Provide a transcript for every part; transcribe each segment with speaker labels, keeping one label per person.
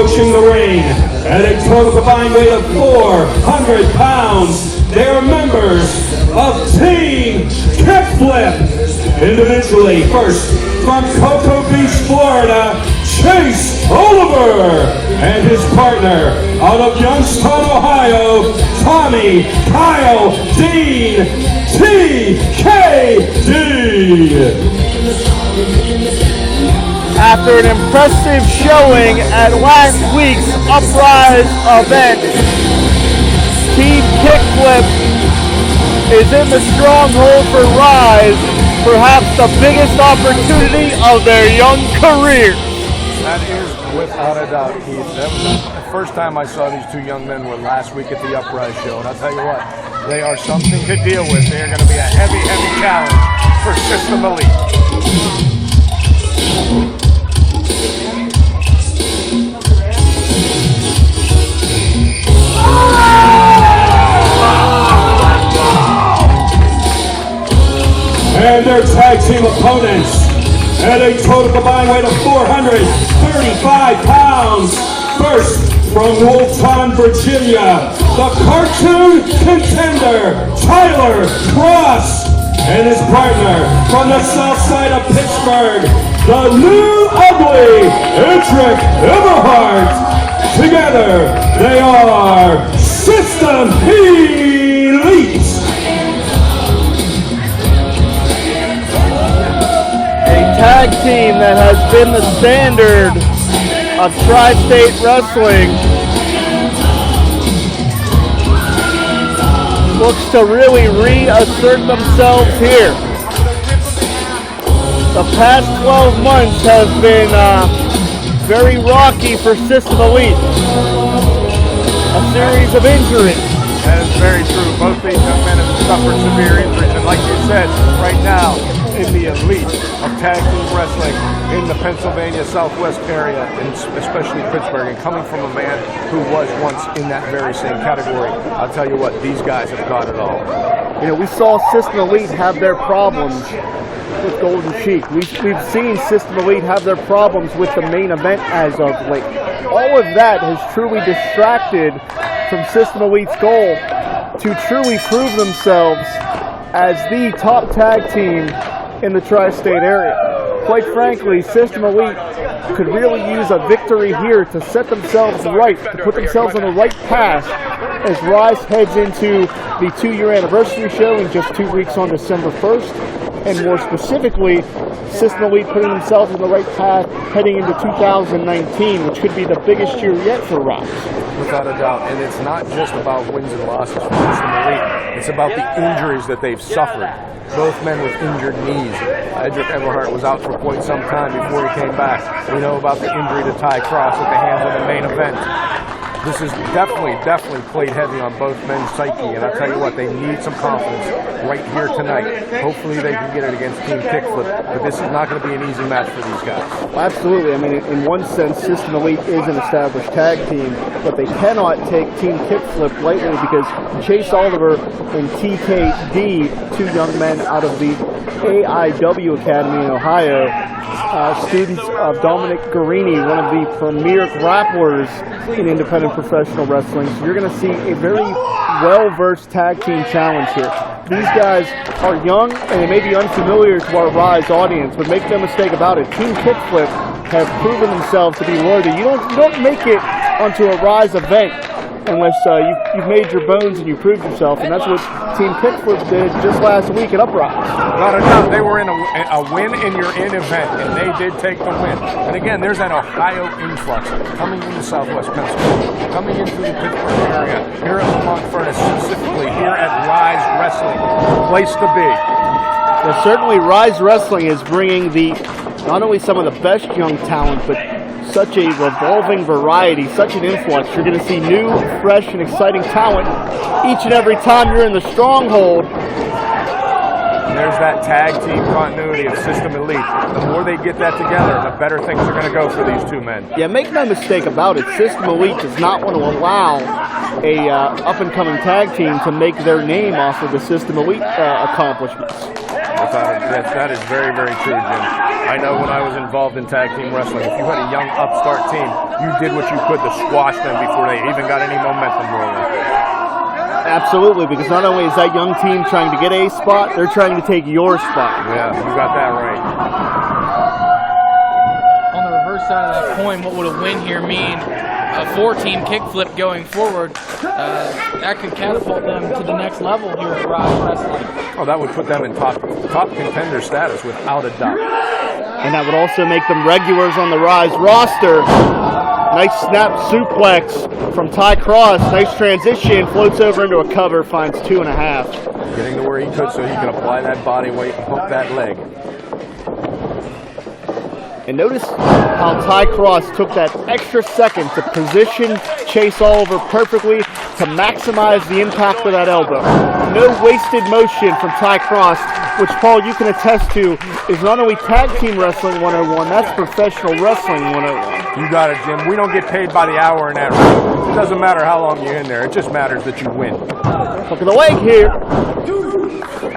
Speaker 1: approaching the ring at a total combined weight of 400 pounds. They are members of Team Kickflip. Individually, first from Cocoa Beach, Florida, Chase Oliver, and his partner out of Youngstown, Ohio, Tommy Kyle Dean, TKD.
Speaker 2: After an impressive showing at last week's Uprise event, Team Kickflip is in the stronghold for Rise, perhaps the biggest opportunity of their young careers.
Speaker 3: That is without a doubt, Keith. That was the first time I saw these two young men were last week at the Uprise show, and I'll tell you what, they are something to deal with. They are going to be a heavy, heavy challenge for System Elite.
Speaker 1: And their tag team opponents at a total combined weight of 435 pounds. First, from Woolton, Virginia, the cartoon contender, Tyler Cross, and his partner from the south side of Pittsburgh, the new ugly Edric Everhart. Together, they are System Elite.
Speaker 2: Tag team that has been the standard of Tri-State Wrestling looks to really reassert themselves here. The past 12 months have been very rocky for System Elite. A series of injuries.
Speaker 3: That is very true. Both these young men have suffered severe injuries, and like you said, right now, in the elite of tag team wrestling in the Pennsylvania Southwest area, and especially Pittsburgh, and coming from a man who was once in that very same category, I'll tell you what, these guys have got it all.
Speaker 2: You know, we saw System Elite have their problems with Golden Cheek. We've seen System Elite have their problems with the main event as of late. All of that has truly distracted from System Elite's goal to truly prove themselves as the top tag team in the tri-state area. Quite frankly, System Elite could really use a victory here to set themselves right, to put themselves on the right path as Rise heads into the 2-year anniversary show in just 2 weeks on December 1st. And more specifically, System Elite putting themselves on the right path heading into 2019, which could be the biggest year yet for Rise.
Speaker 3: Without a doubt, and it's not just about wins and losses for System Elite, it's about the injuries that they've suffered. Both men with injured knees. Edric Everhart was out for quite some time before he came back. We know about the injury to Ty Cross at the hands of the main event. This is definitely played heavy on both men's psyche, and I tell you what, they need some confidence right here tonight. Hopefully they can get it against Team Kickflip, but this is not going to be an easy match for these guys.
Speaker 2: Absolutely. I mean, in one sense, System Elite is an established tag team, but they cannot take Team Kickflip lightly because Chase Oliver and TKD, two young men out of the AIW Academy in Ohio, students of Dominic Guarini, one of the premier grapplers in independent professional wrestling. So you're going to see a very well-versed tag team challenge here. These guys are young and they may be unfamiliar to our Rise audience, but make no mistake about it, Team Kickflip have proven themselves to be worthy. You don't make it onto a Rise event unless you've made your bones and you proved yourself, and that's what Team Kickflip did just last week at Uprise.
Speaker 3: Without a doubt, they were in a win in your in event, and they did take the win. And again, there's that Ohio influx coming into Southwest Pennsylvania, coming into the Pittsburgh area, here at Lamont Furnace, specifically here at Rise Wrestling, place to be.
Speaker 2: Well, certainly Rise Wrestling is bringing not only some of the best young talent, but such a revolving variety, such an influx. You're going to see new, fresh, and exciting talent each and every time you're in the stronghold.
Speaker 3: And there's that tag team continuity of System Elite. The more they get that together, the better things are going to go for these two men.
Speaker 2: Yeah, make no mistake about it, System Elite does not want to allow a up-and-coming tag team to make their name off of the System Elite accomplishments.
Speaker 3: That is very, very true, Jim. I know when I was involved in tag team wrestling, if you had a young upstart team, you did what you could to squash them before they even got any momentum rolling.
Speaker 2: Absolutely, because not only is that young team trying to get a spot, they're trying to take your spot.
Speaker 3: Yeah, you got that right.
Speaker 4: On the reverse side of that coin, what would a win here mean? A 4-team kickflip going forward, that could catapult them to the next level here at Rise Wrestling.
Speaker 3: Oh, that would put them in top contender status without a doubt.
Speaker 2: And that would also make them regulars on the Rise roster. Nice snap suplex from Ty Cross. Nice transition, floats over into a cover, finds 2.5.
Speaker 3: Getting to where he could so he can apply that body weight and hook that leg.
Speaker 2: And notice how Ty Cross took that extra second to position Chase Oliver perfectly to maximize the impact of that elbow. No wasted motion from Ty Cross, which, Paul, you can attest to is not only tag team wrestling 101, that's professional wrestling 101.
Speaker 3: You got it, Jim. We don't get paid by the hour in that ring. It doesn't matter how long you're in there. It just matters that you win.
Speaker 2: Look at the leg here.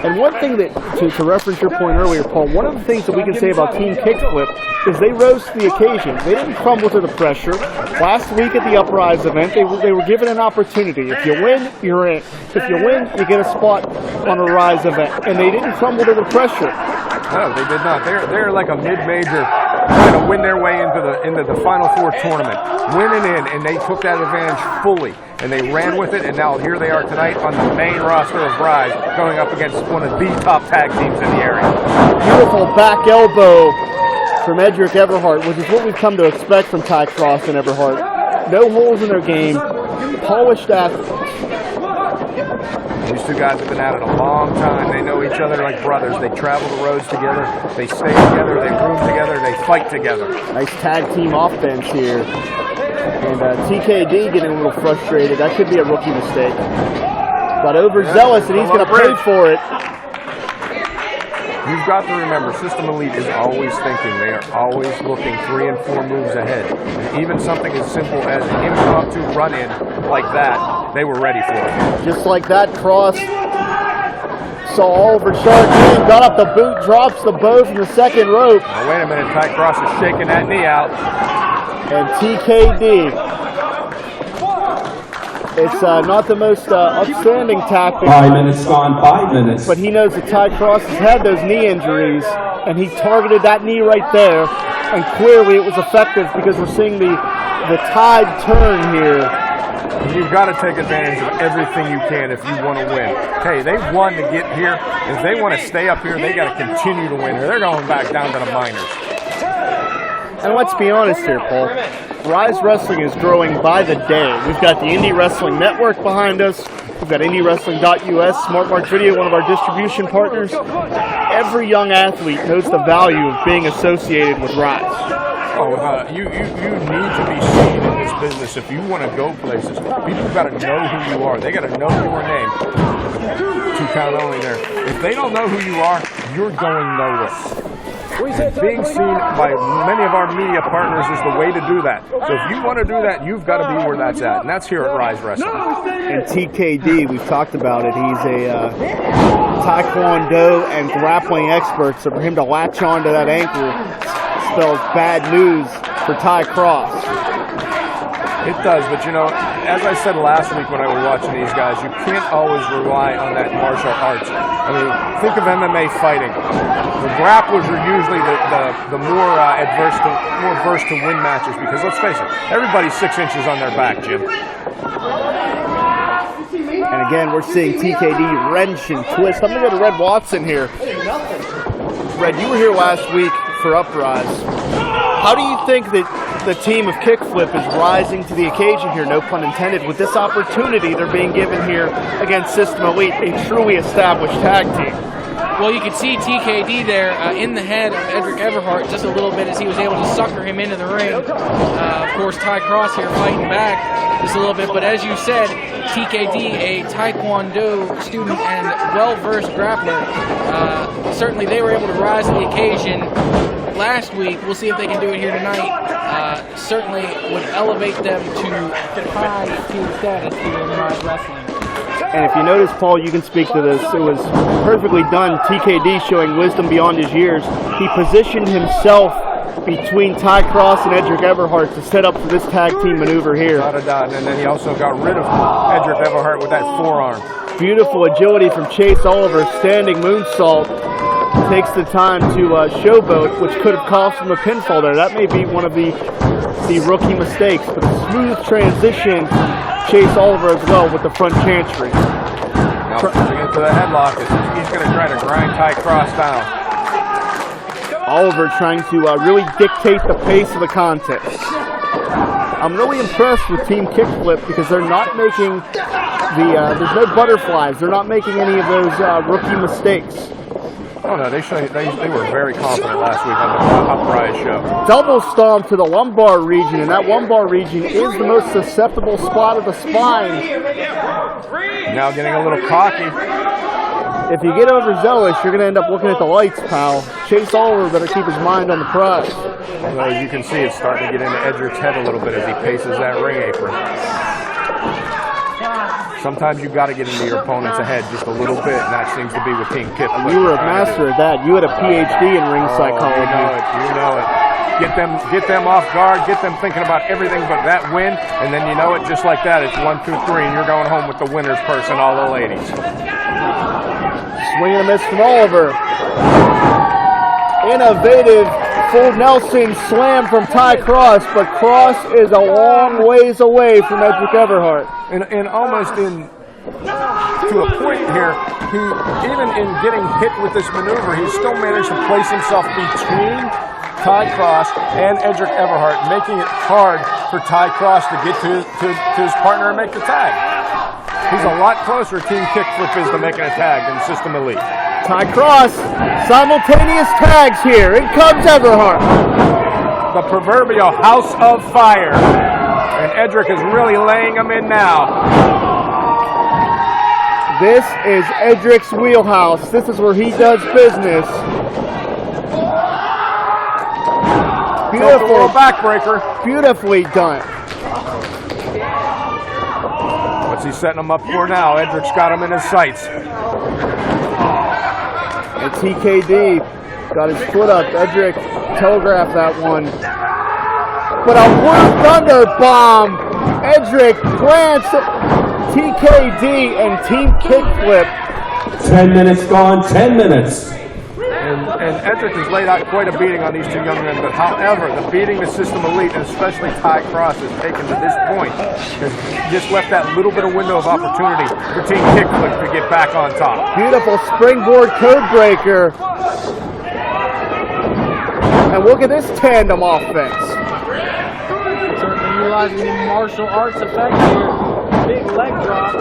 Speaker 2: And one thing that, to reference your point earlier, Paul, one of the things that we can say about Team Kickflip is they rose to the occasion. They didn't crumble to the pressure. Last week at the Uprise event, they were given an opportunity. If you win, you're in. If you win, you get a spot on a Rise event. And they didn't crumble to the pressure.
Speaker 3: No, they did not. They're like a mid-major trying to win their way into the Final Four tournament, winning in, and they took that advantage fully, and they ran with it, and now here they are tonight on the main roster of Rise, going up against one of the top tag teams in the area.
Speaker 2: Beautiful back elbow from Edric Everhart, which is what we've come to expect from Ty Cross and Everhart. No holes in their game, polished athletes.
Speaker 3: These two guys have been at it a long time. They know each other like brothers. They travel the roads together. They stay together. They room together. They fight together.
Speaker 2: Nice tag team offense here. And TKD getting a little frustrated. That could be a rookie mistake. Got overzealous, and he's going to pay for it.
Speaker 3: You've got to remember, System Elite is always thinking. They are always looking 3 and 4 moves ahead. And even something as simple as an impromptu run-in like that, they were ready for it.
Speaker 2: Just like that, Cross saw Oliver charge in, got up the boot, drops the bow from the second rope.
Speaker 3: Now, wait a minute, Ty Cross is shaking that knee out.
Speaker 2: And TKD. It's not the most upstanding tactic.
Speaker 1: 5 minutes gone, 5 minutes.
Speaker 2: But he knows that Ty Cross has had those knee injuries, and he targeted that knee right there. And clearly it was effective because we're seeing the tide turn here.
Speaker 3: You've got to take advantage of everything you can if you want to win. Hey, they've won to get here. If they want to stay up here, they got to continue to win here. They're going back down to the minors.
Speaker 2: And let's be honest here, Paul. Rise Wrestling is growing by the day. We've got the Indie Wrestling Network behind us. We've got IndyWrestling.us, Smart Mark Video, one of our distribution partners. Every young athlete knows the value of being associated with Rise.
Speaker 3: You need to be seen in this business if you want to go places. People got to know who you are. They got to know your name. 2 count only there. If they don't know who you are, you're going nowhere. And being seen by many of our media partners is the way to do that. So if you want to do that, you've got to be where that's at. And that's here at Rise Wrestling.
Speaker 2: And TKD, we've talked about it. He's a Taekwondo and grappling expert. So for him to latch onto that ankle spells bad news for Ty Cross.
Speaker 3: It does, but you know, as I said last week when I was watching these guys, you can't always rely on that martial arts. I mean, think of MMA fighting. The grapplers are usually the more versed to win matches because let's face it, everybody's 6 inches on their back, Jim.
Speaker 2: And again, we're seeing TKD wrench and twist. I'm going to go to Red Watson here. Red, you were here last week for Uprise. How do you think that the team of Kickflip is rising to the occasion here, no pun intended, with this opportunity they're being given here against System Elite, a truly established tag team?
Speaker 4: Well, you could see TKD there in the head of Edric Everhart just a little bit as he was able to sucker him into the ring. Of course, Ty Cross here fighting back just a little bit, but as you said, TKD, a Taekwondo student and well-versed grappler, certainly they were able to rise to the occasion last week. We'll see if they can do it here tonight. Certainly would elevate them to high tier status here in Rise Wrestling.
Speaker 2: And if you notice, Paul, you can speak to this. It was perfectly done. TKD showing wisdom beyond his years. He positioned himself between Ty Cross and Edric Everhart to set up for this tag team maneuver here.
Speaker 3: Without a doubt. And then he also got rid of Edric Everhart with that forearm.
Speaker 2: Beautiful agility from Chase Oliver. Standing moonsault. Takes the time to showboat, which could have cost him a pinfall there. That may be one of the rookie mistakes. But a smooth transition from Chase Oliver as well with the front chantry.
Speaker 3: Now pushing into the headlock. He's going to try to grind Ty Cross down.
Speaker 2: Oliver trying to really dictate the pace of the contest. I'm really impressed with Team Kickflip because they're not making there's no butterflies. They're not making any of those rookie mistakes.
Speaker 3: Oh no, they were very confident last week on the Uprise show.
Speaker 2: Double stomp to the lumbar region, and that lumbar region is the most susceptible spot of the spine.
Speaker 3: Now getting a little cocky.
Speaker 2: If you get overzealous, you're going to end up looking at the lights, pal. Chase Oliver better keep his mind on the prize.
Speaker 3: Although, as you can see, it's starting to get into Edric's head a little bit as he paces that ring apron. Sometimes you've got to get into your opponent's head just a little bit, and that seems to be with Team Kip.
Speaker 2: You were a master at that. You had a PhD in ring psychology.
Speaker 3: You know it. Get them off guard, get them thinking about everything but that win, and then you know it, just like that, it's 1, 2, 3, and you're going home with the winner's purse and all the ladies.
Speaker 2: Swing and a miss from Oliver. Innovative full Nelson slam from Ty Cross, but Cross is a long ways away from Edric Everhart.
Speaker 3: And almost to a point here, he, even in getting hit with this maneuver, he still managed to place himself between Ty Cross and Edric Everhart, making it hard for Ty Cross to get to his partner and make the tag. He's a lot closer, Team Kickflip is, to making a tag than System Elite.
Speaker 2: Ty Cross, simultaneous tags here. In comes Everhart.
Speaker 3: The proverbial house of fire. And Edric is really laying him in now.
Speaker 2: This is Edric's wheelhouse. This is where he does business. Beautiful
Speaker 3: backbreaker.
Speaker 2: Beautifully done.
Speaker 3: What's he setting him up for now? Edric's got him in his sights.
Speaker 2: And TKD got his foot up. Edric telegraphed that one. But a Blue Thunder bomb. Edric plants TKD and Team Kickflip.
Speaker 1: 10 minutes gone, 10 minutes.
Speaker 3: And Edric has laid out quite a beating on these two young men, but however, the beating the System Elite, and especially Ty Cross, has taken to this point, has just left that little bit of window of opportunity for Team Kickflip to get back on top.
Speaker 2: Beautiful springboard code breaker. And look at this tandem offense.
Speaker 4: Certainly utilizing the martial arts effect here. Big leg drop.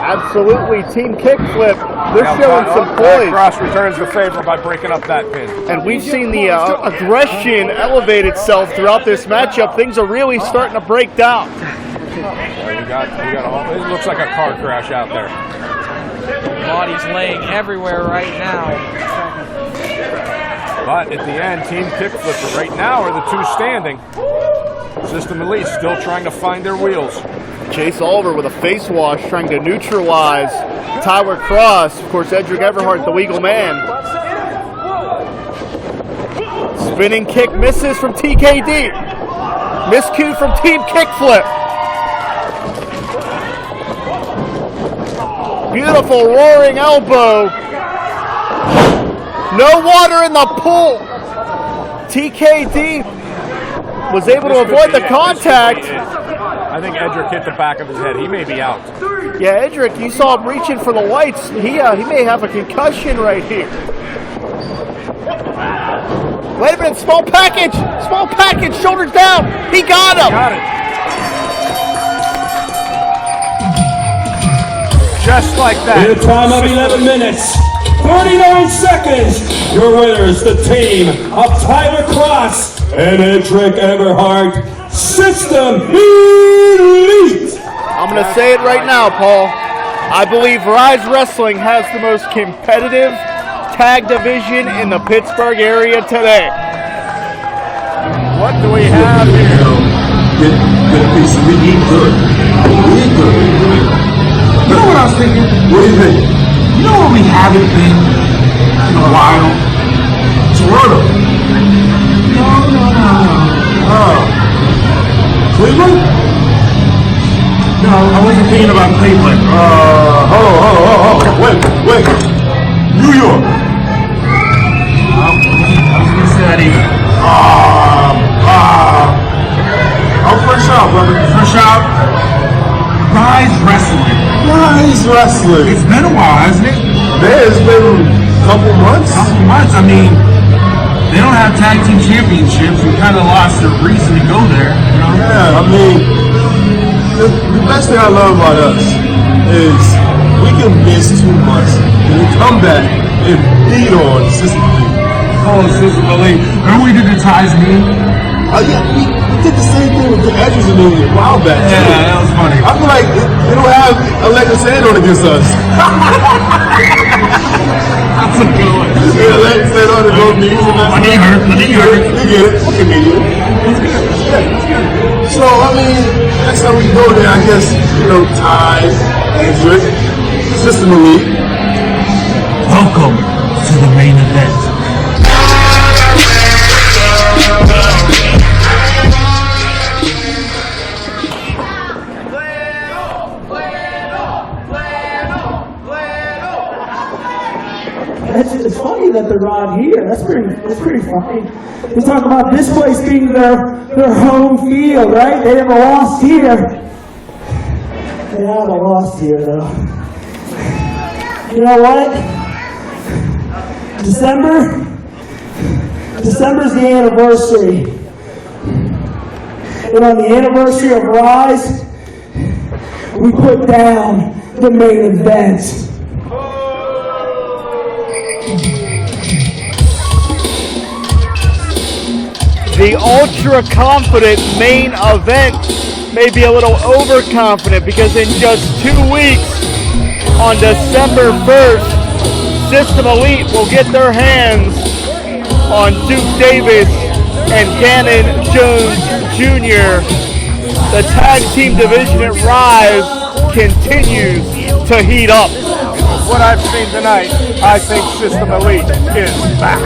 Speaker 2: Absolutely, Team Kickflip. They're showing some poise.
Speaker 3: Cross returns the favor by breaking up that pin.
Speaker 2: And we've seen the aggression elevate itself throughout this matchup. Things are really starting to break down.
Speaker 3: It looks like a car crash out there.
Speaker 4: Body's laying everywhere right now.
Speaker 3: But at the end, Team Kickflip right now are the two standing. System Elite still trying to find their wheels.
Speaker 2: Chase Oliver with a face wash trying to neutralize Tyler Cross. Of course, Edric Everhart, the legal man. Spinning kick misses from TKD. Miscue from Team Kickflip. Beautiful roaring elbow. No water in the pool. TKD was able to avoid the contact.
Speaker 3: I think Edric hit the back of his head. He may be out.
Speaker 2: Yeah, Edric, you saw him reaching for the lights. He may have a concussion right here. Wait a minute, small package, shoulders down. He got him.
Speaker 3: Got it. Just like that.
Speaker 1: In a time of 11 minutes, 39 seconds, your winners, the team of Tyler Cross and Edric Everhart, System Elite.
Speaker 2: I'm going to say it right now, Paul. I believe Rise Wrestling has the most competitive tag division in the Pittsburgh area today.
Speaker 3: What do we have here?
Speaker 5: Good piece. Really good. what I was thinking?
Speaker 1: What do you think?
Speaker 5: You know where we haven't been in a while?
Speaker 1: Toronto.
Speaker 5: No.
Speaker 1: Oh. Cleveland?
Speaker 5: No, I wasn't thinking about Cleveland.
Speaker 1: Wait. New York.
Speaker 5: I was gonna say that either.
Speaker 1: I'm fresh out, brother.
Speaker 5: Fresh out. Rise Wrestling.
Speaker 1: Nice wrestling.
Speaker 5: It's been a while, hasn't it?
Speaker 1: It's been a couple months.
Speaker 5: Couple months. I mean, they don't have tag team championships. We kind of lost their reason to go there. You know?
Speaker 1: Yeah, I mean, the best thing I love about us is we can miss 2 months and we come back and beat on System League.
Speaker 5: Oh, System Elite. Remember we did the ties meeting?
Speaker 1: Yeah, we did the same thing with the Edric a while back.
Speaker 5: Yeah, that was funny.
Speaker 1: I feel like they don't have a leg to stand on against us.
Speaker 5: That's a good one.
Speaker 1: Yeah, leg to stand on to both knees and that.
Speaker 5: My knee hurt.
Speaker 1: You get it. Fucking idiot. So, I mean, next time we go there, I guess, Ty, Edric, System Elite.
Speaker 5: Welcome to the main event.
Speaker 6: It's funny that they're not here. That's pretty funny. They're talking about this place being their home field, right? They never lost here. They haven't lost here, though. You know what? December's the anniversary. And on the anniversary of Rise, we put down the main event.
Speaker 2: The ultra-confident main event may be a little overconfident because in just 2 weeks, on December 1st, System Elite will get their hands on Duke Davis and Gannon Jones Jr. The tag team division at Rise continues to heat up.
Speaker 3: What I've seen tonight, I think System Elite is back.